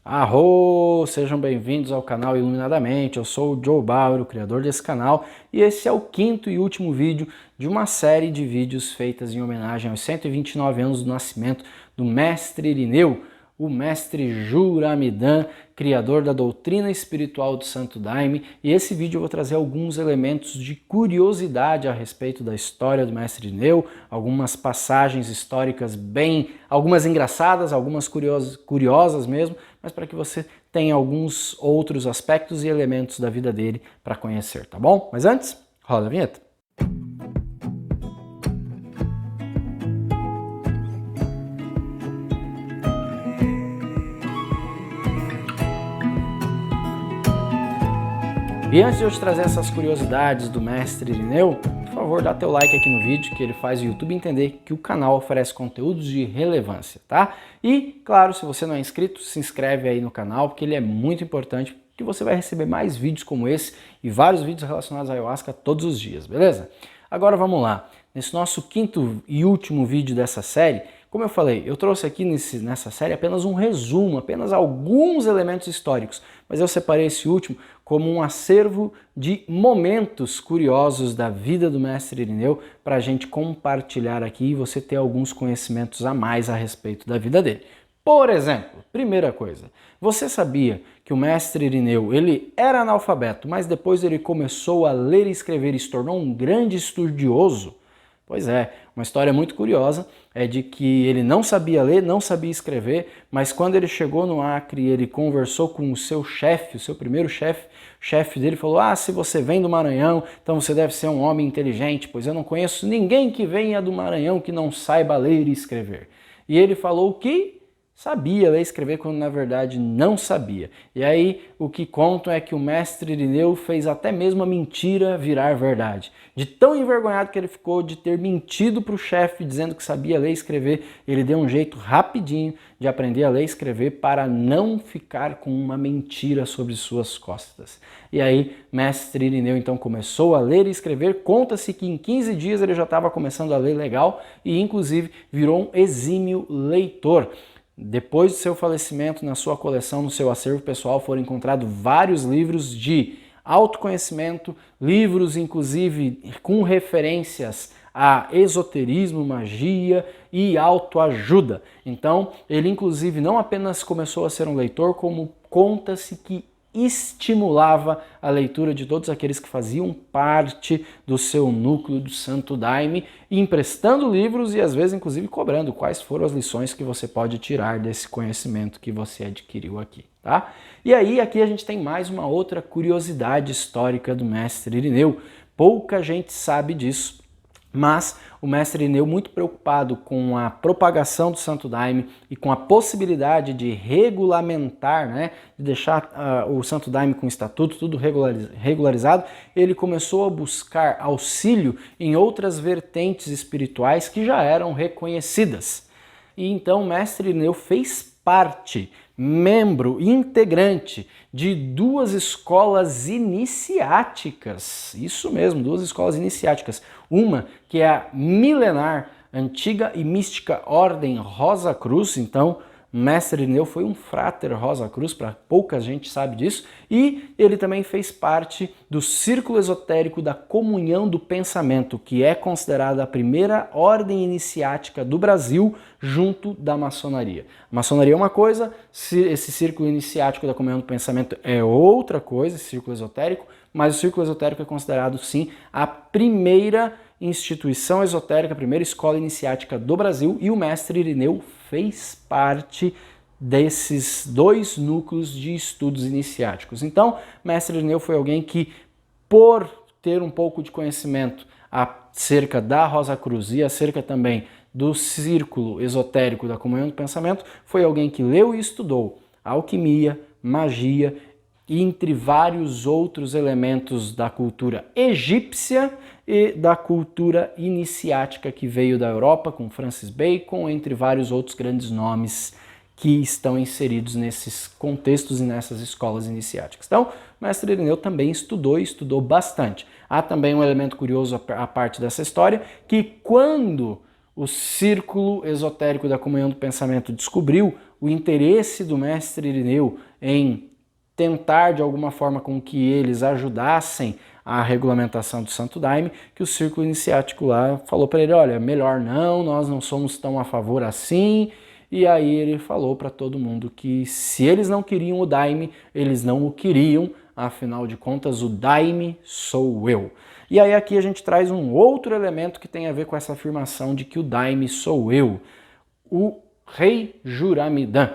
Arro! Sejam bem-vindos ao canal Iluminadamente. Eu sou o Joe Bauer, o criador desse canal, e esse é o quinto e último vídeo de uma série de vídeos feitas em homenagem aos 129 anos do nascimento do Mestre Irineu, o Mestre Jura Amidã, criador da doutrina espiritual do Santo Daime, e esse vídeo eu vou trazer alguns elementos de curiosidade a respeito da história do Mestre Irineu, algumas passagens históricas algumas engraçadas, algumas curiosas mesmo, mas para que você tenha alguns outros aspectos e elementos da vida dele para conhecer, tá bom? Mas antes, roda a vinheta. E antes de eu te trazer essas curiosidades do Mestre Irineu, por favor, dá teu like aqui no vídeo, que ele faz o YouTube entender que o canal oferece conteúdos de relevância, tá? E, claro, se você não é inscrito, se inscreve aí no canal, porque ele é muito importante, que você vai receber mais vídeos como esse e vários vídeos relacionados à Ayahuasca todos os dias, beleza? Agora vamos lá. Nesse nosso quinto e último vídeo dessa série, como eu falei, eu trouxe aqui nessa série apenas um resumo, apenas alguns elementos históricos, mas eu separei esse último como um acervo de momentos curiosos da vida do Mestre Irineu para a gente compartilhar aqui e você ter alguns conhecimentos a mais a respeito da vida dele. Por exemplo, primeira coisa, você sabia que o Mestre Irineu ele era analfabeto, mas depois ele começou a ler e escrever e se tornou um grande estudioso? Pois é, uma história muito curiosa é de que ele não sabia ler, não sabia escrever, mas quando ele chegou no Acre, ele conversou com o seu chefe, o seu primeiro chefe, o chefe dele falou: "Ah, se você vem do Maranhão, então você deve ser um homem inteligente, pois eu não conheço ninguém que venha do Maranhão que não saiba ler e escrever." E ele falou que sabia ler e escrever quando na verdade não sabia. E aí o que contam é que o Mestre Irineu fez até mesmo a mentira virar verdade. De tão envergonhado que ele ficou de ter mentido para o chefe dizendo que sabia ler e escrever, ele deu um jeito rapidinho de aprender a ler e escrever para não ficar com uma mentira sobre suas costas. E aí Mestre Irineu então começou a ler e escrever, conta-se que em 15 dias ele já estava começando a ler legal e inclusive virou um exímio leitor. Depois do seu falecimento, na sua coleção, no seu acervo pessoal, foram encontrados vários livros de autoconhecimento, livros inclusive com referências a esoterismo, magia e autoajuda. Então, ele inclusive não apenas começou a ser um leitor, como conta-se que estimulava a leitura de todos aqueles que faziam parte do seu núcleo do Santo Daime, emprestando livros e às vezes inclusive cobrando quais foram as lições que você pode tirar desse conhecimento que você adquiriu aqui, tá? E aí aqui a gente tem mais uma outra curiosidade histórica do Mestre Irineu. Pouca gente sabe disso, mas o Mestre Irineu, muito preocupado com a propagação do Santo Daime e com a possibilidade de regulamentar, de deixar o Santo Daime com o estatuto tudo regularizado, ele começou a buscar auxílio em outras vertentes espirituais que já eram reconhecidas. E então o Mestre Irineu fez parte, membro, integrante de duas escolas iniciáticas. Isso mesmo, duas escolas iniciáticas. Uma que é a milenar, antiga e mística Ordem Rosa Cruz. Então, Mestre Irineu foi um frater Rosa Cruz, para pouca gente sabe disso, e ele também fez parte do Círculo Esotérico da Comunhão do Pensamento, que é considerada a primeira ordem iniciática do Brasil junto da maçonaria. A maçonaria é uma coisa, esse Círculo Iniciático da Comunhão do Pensamento é outra coisa, esse Círculo Esotérico, mas o Círculo Esotérico é considerado sim a primeira instituição esotérica, a primeira escola iniciática do Brasil, e o Mestre Irineu fez parte desses dois núcleos de estudos iniciáticos. Então, Mestre Irineu foi alguém que, por ter um pouco de conhecimento acerca da Rosa Cruz e acerca também do Círculo Esotérico da Comunhão do Pensamento, foi alguém que leu e estudou alquimia, magia, entre vários outros elementos da cultura egípcia e da cultura iniciática que veio da Europa, com Francis Bacon, entre vários outros grandes nomes que estão inseridos nesses contextos e nessas escolas iniciáticas. Então, o Mestre Irineu também estudou e estudou bastante. Há também um elemento curioso à parte dessa história, que quando o Círculo Esotérico da Comunhão do Pensamento descobriu o interesse do mestre Irineu em tentar de alguma forma com que eles ajudassem a regulamentação do Santo Daime, que o círculo iniciático lá falou para ele, olha, melhor não, nós não somos tão a favor assim. E aí ele falou para todo mundo que se eles não queriam o Daime, eles não o queriam, afinal de contas o Daime sou eu. E aí aqui a gente traz um outro elemento que tem a ver com essa afirmação de que o Daime sou eu, o Rei Juramidã,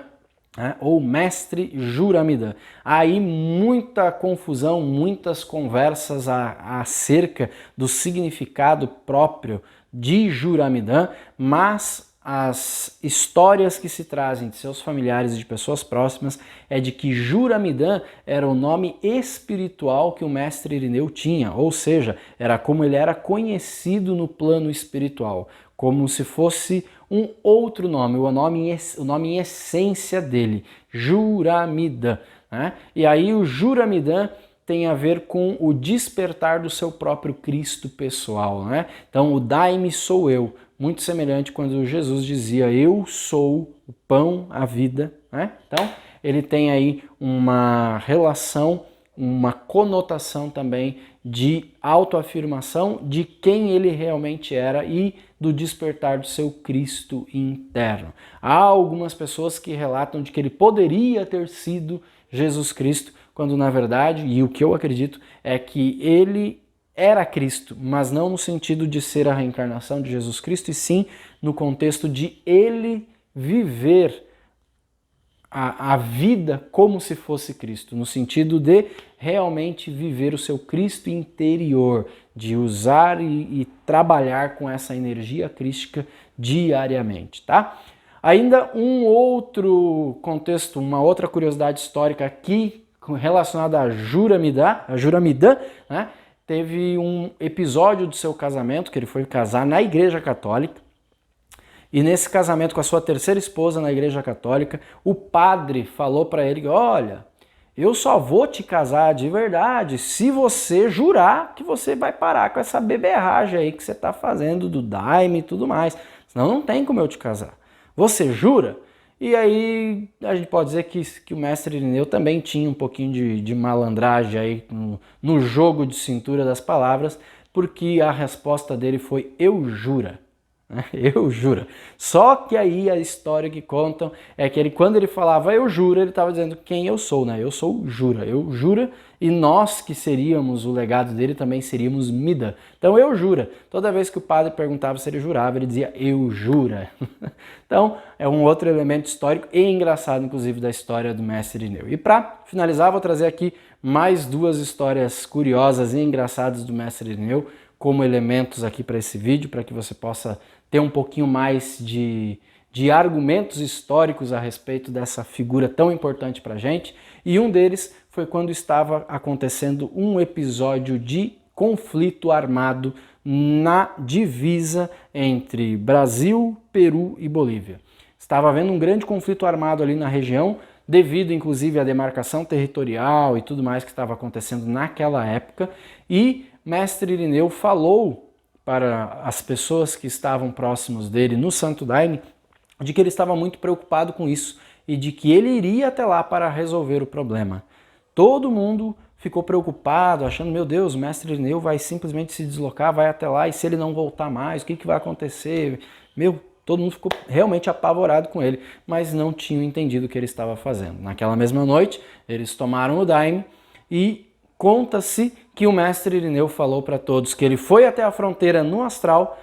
né? Ou Mestre Juramidã. Aí muita confusão, muitas conversas acerca do significado próprio de Juramidã, mas as histórias que se trazem de seus familiares e de pessoas próximas é de que Juramidã era o nome espiritual que o mestre Irineu tinha, ou seja, era como ele era conhecido no plano espiritual, como se fosse um outro nome, o nome em essência dele, Juramidã, né? E aí o Juramidã tem a ver com o despertar do seu próprio Cristo pessoal, né? Então o Daime sou eu, muito semelhante quando Jesus dizia eu sou o pão, a vida, né? Então ele tem aí uma relação, uma conotação também de autoafirmação de quem ele realmente era e do despertar do seu Cristo interno. Há algumas pessoas que relatam de que ele poderia ter sido Jesus Cristo, quando na verdade, e o que eu acredito, é que ele era Cristo, mas não no sentido de ser a reencarnação de Jesus Cristo, e sim no contexto de ele viver a vida como se fosse Cristo, no sentido de realmente viver o seu Cristo interior, de usar e trabalhar com essa energia crística diariamente, tá? Ainda um outro contexto, uma outra curiosidade histórica aqui relacionada a Juramidã, né? Teve um episódio do seu casamento, que ele foi casar na Igreja Católica, e nesse casamento com a sua terceira esposa na Igreja Católica, o padre falou para ele, olha, eu só vou te casar de verdade se você jurar que você vai parar com essa beberragem aí que você está fazendo do Daime e tudo mais, senão não tem como eu te casar. Você jura? E aí a gente pode dizer que o mestre Irineu também tinha um pouquinho de malandragem aí no jogo de cintura das palavras, porque a resposta dele foi eu jura. Eu juro. Só que aí a história que contam é que ele, quando ele falava eu juro, ele estava dizendo quem eu sou, né? Eu sou Jura, eu jura, e nós que seríamos o legado dele também seríamos Mida. Então eu jura. Toda vez que o padre perguntava se ele jurava, ele dizia eu jura. Então é um outro elemento histórico e engraçado, inclusive, da história do mestre Irineu. E para finalizar, vou trazer aqui mais duas histórias curiosas e engraçadas do mestre Irineu como elementos aqui para esse vídeo, para que você possa ter um pouquinho mais de argumentos históricos a respeito dessa figura tão importante para a gente. E um deles foi quando estava acontecendo um episódio de conflito armado na divisa entre Brasil, Peru e Bolívia. Estava havendo um grande conflito armado ali na região, devido inclusive à demarcação territorial e tudo mais que estava acontecendo naquela época, e mestre Irineu falou para as pessoas que estavam próximos dele no Santo Daime, de que ele estava muito preocupado com isso e de que ele iria até lá para resolver o problema. Todo mundo ficou preocupado, achando, meu Deus, o mestre Irineu vai simplesmente se deslocar, vai até lá, e se ele não voltar mais, o que vai acontecer? Todo mundo ficou realmente apavorado com ele, mas não tinham entendido o que ele estava fazendo. Naquela mesma noite, eles tomaram o Daime e conta-se que o mestre Irineu falou para todos que ele foi até a fronteira no astral,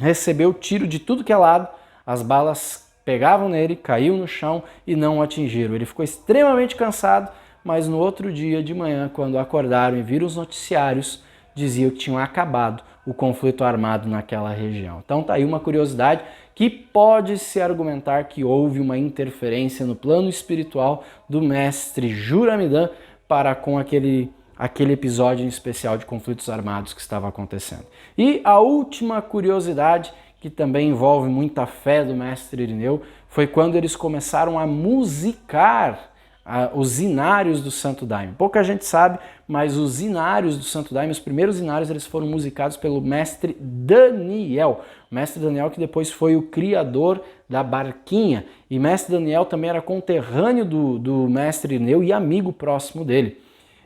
recebeu tiro de tudo que é lado, as balas pegavam nele, caíam no chão e não o atingiram. Ele ficou extremamente cansado, mas no outro dia de manhã, quando acordaram e viram os noticiários, diziam que tinham acabado o conflito armado naquela região. Então tá aí uma curiosidade que pode-se argumentar que houve uma interferência no plano espiritual do mestre Juramidã para com aquele episódio em especial de conflitos armados que estava acontecendo. E a última curiosidade, que também envolve muita fé do mestre Irineu, foi quando eles começaram a musicar os inários do Santo Daime. Pouca gente sabe, mas os inários do Santo Daime, os primeiros inários, eles foram musicados pelo mestre Daniel. O mestre Daniel que depois foi o criador da barquinha. E mestre Daniel também era conterrâneo do mestre Irineu e amigo próximo dele.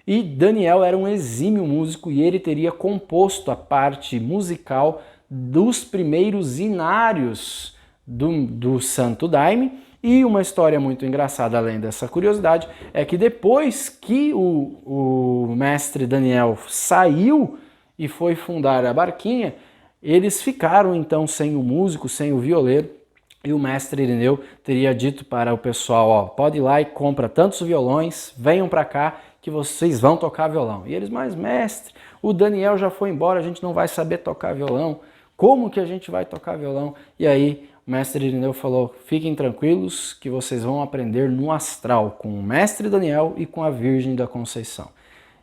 E Daniel era um exímio músico e ele teria composto a parte musical dos primeiros inários do Santo Daime. E uma história muito engraçada, além dessa curiosidade, é que depois que o mestre Daniel saiu e foi fundar a barquinha, eles ficaram então sem o músico, sem o violeiro, e o mestre Irineu teria dito para o pessoal, ó, pode ir lá e compra tantos violões, venham para cá que vocês vão tocar violão. E eles, mas mestre, o Daniel já foi embora, a gente não vai saber tocar violão, como que a gente vai tocar violão? E aí o mestre Irineu falou, fiquem tranquilos que vocês vão aprender no astral, com o mestre Daniel e com a Virgem da Conceição.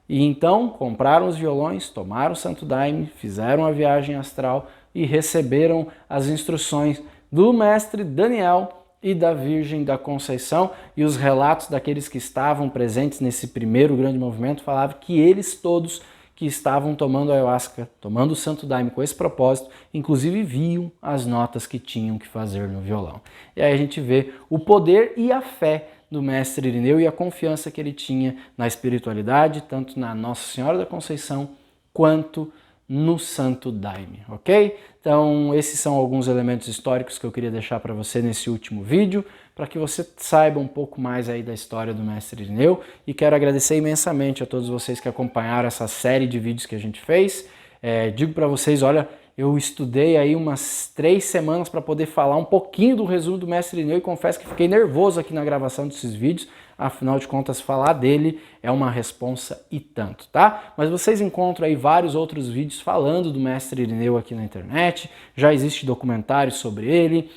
E então compraram os violões, tomaram o Santo Daime, fizeram a viagem astral e receberam as instruções do mestre Daniel e da Virgem da Conceição, e os relatos daqueles que estavam presentes nesse primeiro grande movimento falavam que eles todos que estavam tomando ayahuasca, tomando o Santo Daime com esse propósito, inclusive viam as notas que tinham que fazer no violão. E aí a gente vê o poder e a fé do mestre Irineu e a confiança que ele tinha na espiritualidade, tanto na Nossa Senhora da Conceição quanto no Santo Daime, ok? Então esses são alguns elementos históricos que eu queria deixar para você nesse último vídeo, para que você saiba um pouco mais aí da história do mestre Irineu, e quero agradecer imensamente a todos vocês que acompanharam essa série de vídeos que a gente fez. Digo para vocês, olha, eu estudei aí umas 3 semanas para poder falar um pouquinho do resumo do mestre Irineu e confesso que fiquei nervoso aqui na gravação desses vídeos, afinal de contas falar dele é uma responsa e tanto, tá? Mas vocês encontram aí vários outros vídeos falando do mestre Irineu aqui na internet, já existe documentário sobre ele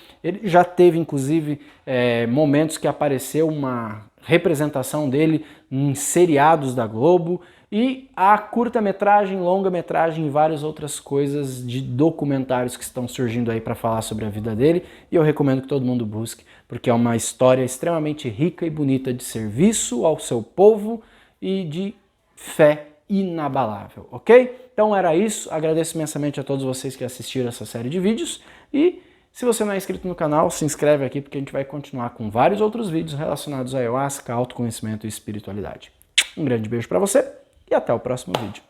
já teve inclusive momentos que apareceu uma representação dele em seriados da Globo, e a curta-metragem, longa-metragem e várias outras coisas de documentários que estão surgindo aí para falar sobre a vida dele, e eu recomendo que todo mundo busque, porque é uma história extremamente rica e bonita de serviço ao seu povo e de fé inabalável, ok? Então era isso, agradeço imensamente a todos vocês que assistiram essa série de vídeos, e se você não é inscrito no canal, se inscreve aqui porque a gente vai continuar com vários outros vídeos relacionados a ayahuasca, autoconhecimento e espiritualidade. Um grande beijo para você e até o próximo vídeo.